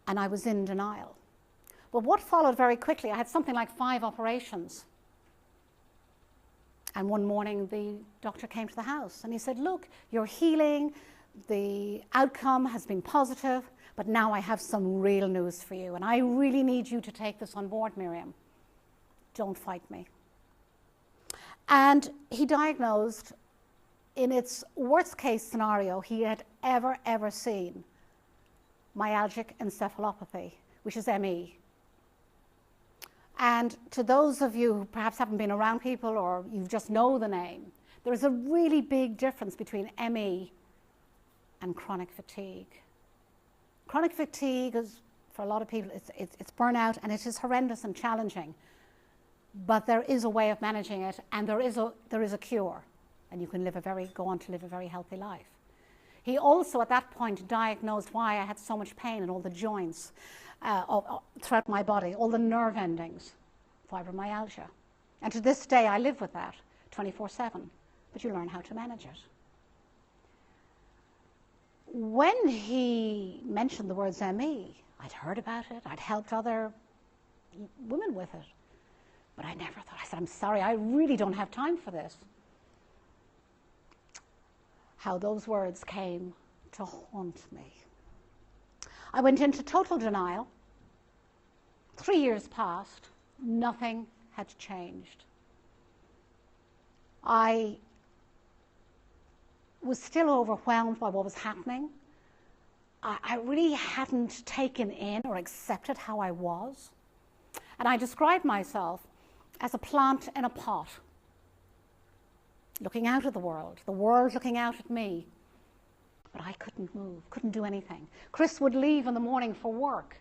and I was in denial. But what followed very quickly, I had something like 5 operations. And one morning the doctor came to the house and he said, look, you're healing, the outcome has been positive, but now I have some real news for you, and I really need you to take this on board, Miriam. Don't fight me. And he diagnosed, in its worst case scenario he had ever seen, myalgic encephalopathy, which is ME. And to those of you who perhaps haven't been around people or you just know the name, there is a really big difference between ME and chronic fatigue. Chronic fatigue is, for a lot of people, it's burnout, and it is horrendous and challenging. But there is a way of managing it, and there is a cure, and you can go on to live a very healthy life. He also, at that point, diagnosed why I had so much pain in all the joints throughout my body, all the nerve endings, fibromyalgia. And to this day, I live with that 24/7, but you learn how to manage it. When he mentioned the words ME, I'd heard about it, I'd helped other women with it, but I never thought, I said, I'm sorry, I really don't have time for this. How those words came to haunt me. I went into total denial. 3 years passed, nothing had changed. I was still overwhelmed by what was happening. I really hadn't taken in or accepted how I was. And I described myself as a plant in a pot, looking out at the world looking out at me. But I couldn't move, couldn't do anything. Chris would leave in the morning for work,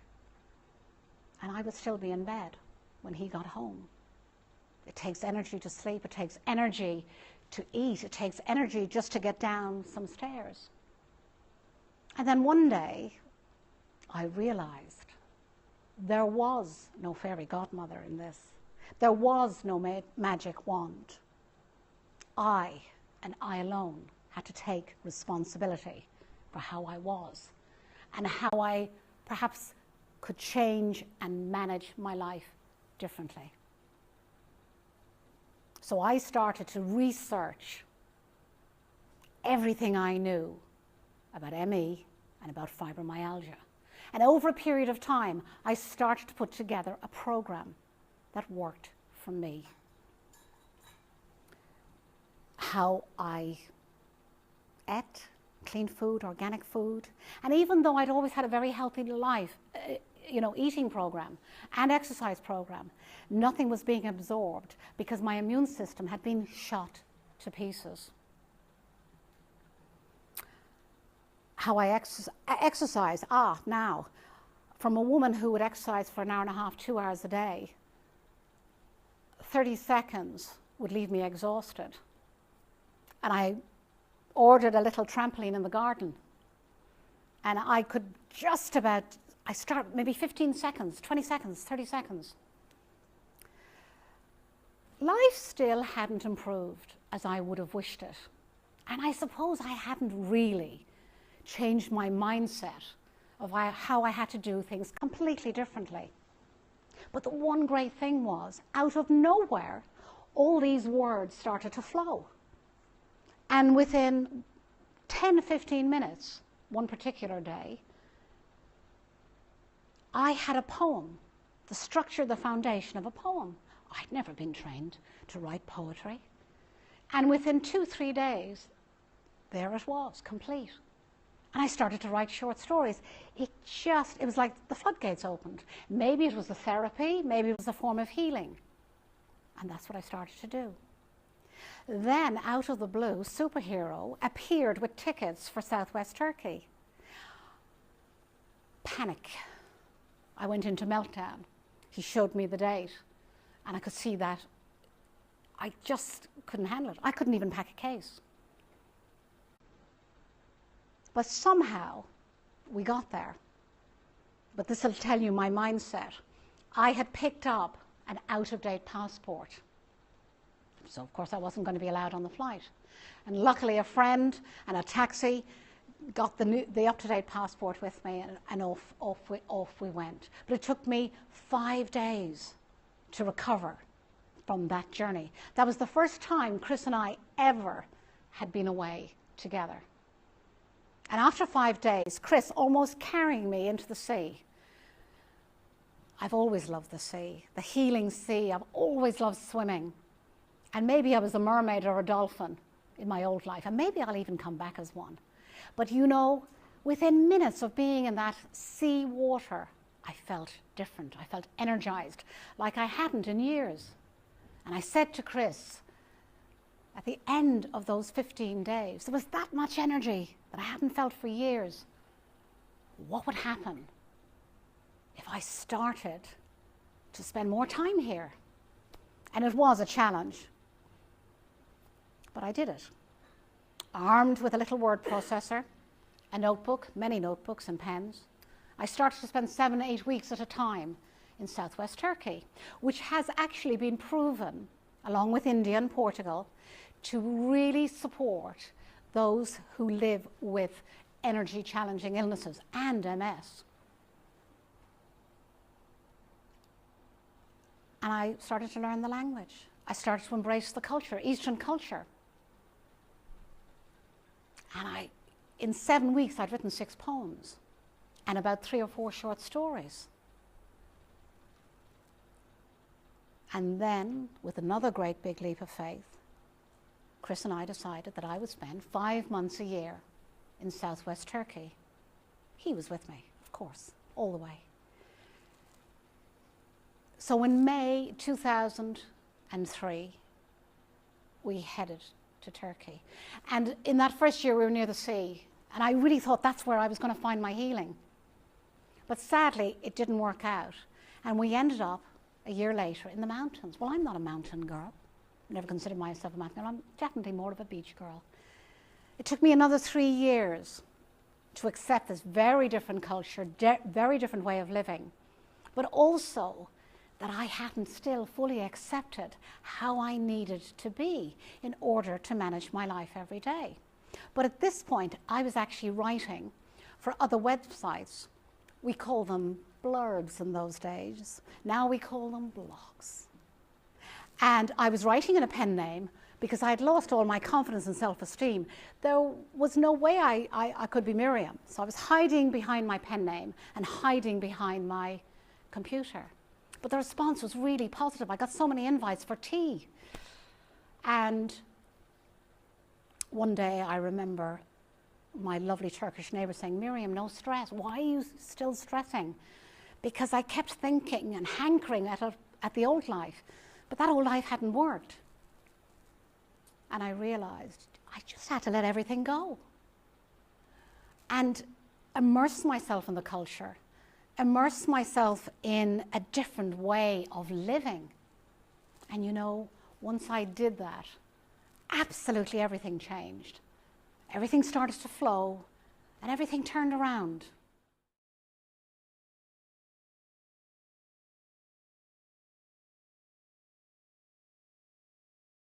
and I would still be in bed when he got home. It takes energy to sleep, it takes energy to eat, it takes energy just to get down some stairs. And then one day, I realized there was no fairy godmother in this. There was no magic wand. I, and I alone, had to take responsibility for how I was and how I perhaps could change and manage my life differently. So I started to research everything I knew about ME and about fibromyalgia. And over a period of time, I started to put together a program that worked for me. How I ate clean food, organic food, and even though I'd always had a very healthy life, eating program and exercise program, nothing was being absorbed because my immune system had been shot to pieces. How I exercise, now, from a woman who would exercise for an hour and a half, 2 hours a day, 30 seconds would leave me exhausted. And I ordered a little trampoline in the garden. And I could just about, I start maybe 15 seconds, 20 seconds, 30 seconds. Life still hadn't improved as I would have wished it. And I suppose I hadn't really changed my mindset of how I had to do things completely differently. But the one great thing was, out of nowhere, all these words started to flow. And within 10, 15 minutes, one particular day, I had a poem, the structure, the foundation of a poem. I'd never been trained to write poetry. And within 2-3 days, there it was, complete. And I started to write short stories. It was like the floodgates opened. Maybe it was a therapy, maybe it was a form of healing. And that's what I started to do. Then, out of the blue, Superhero appeared with tickets for Southwest Turkey. Panic. I went into meltdown. He showed me the date, and I could see that I just couldn't handle it. I couldn't even pack a case. But somehow, we got there. But this will tell you my mindset. I had picked up an out-of-date passport. So, of course, I wasn't going to be allowed on the flight. And luckily, a friend and a taxi got the up-to-date passport with me, and off we went. But it took me 5 days to recover from that journey. That was the first time Chris and I ever had been away together. And after 5 days, Chris almost carrying me into the sea. I've always loved the sea, the healing sea. I've always loved swimming. And maybe I was a mermaid or a dolphin in my old life, and maybe I'll even come back as one. But you know, within minutes of being in that sea water, I felt different. I felt energized, like I hadn't in years. And I said to Chris, at the end of those 15 days, there was that much energy that I hadn't felt for years. What would happen if I started to spend more time here? And it was a challenge, but I did it. Armed with a little word processor, a notebook, many notebooks and pens, I started to spend 7 to 8 weeks at a time in southwest Turkey, which has actually been proven, along with India and Portugal, to really support those who live with energy challenging illnesses and MS. And I started to learn the language. I started to embrace the culture, Eastern culture. And in 7 weeks, I'd written 6 poems and about 3 or 4 short stories. And then, with another great big leap of faith, Chris and I decided that I would spend 5 months a year in southwest Turkey. He was with me, of course, all the way. So in May 2003, we headed to Turkey. And in that first year, we were near the sea. And I really thought that's where I was going to find my healing. But sadly, it didn't work out. And we ended up a year later in the mountains. Well, I'm not a mountain girl. I never considered myself a mountain girl. I'm definitely more of a beach girl. It took me another 3 years to accept this very different culture, very different way of living, but also that I hadn't still fully accepted how I needed to be in order to manage my life every day. But at this point, I was actually writing for other websites. We call them blurbs in those days. Now we call them blogs. And I was writing in a pen name because I had lost all my confidence and self-esteem. There was no way I could be Miriam. So I was hiding behind my pen name and hiding behind my computer. But the response was really positive. I got so many invites for tea. And one day I remember my lovely Turkish neighbor saying, "Miriam, no stress. Why are you still stressing?" Because I kept thinking and hankering at the old life. But that old life hadn't worked. And I realized I just had to let everything go and immerse myself in the culture, immerse myself in a different way of living. And you know, once I did that, absolutely everything changed. Everything started to flow and everything turned around.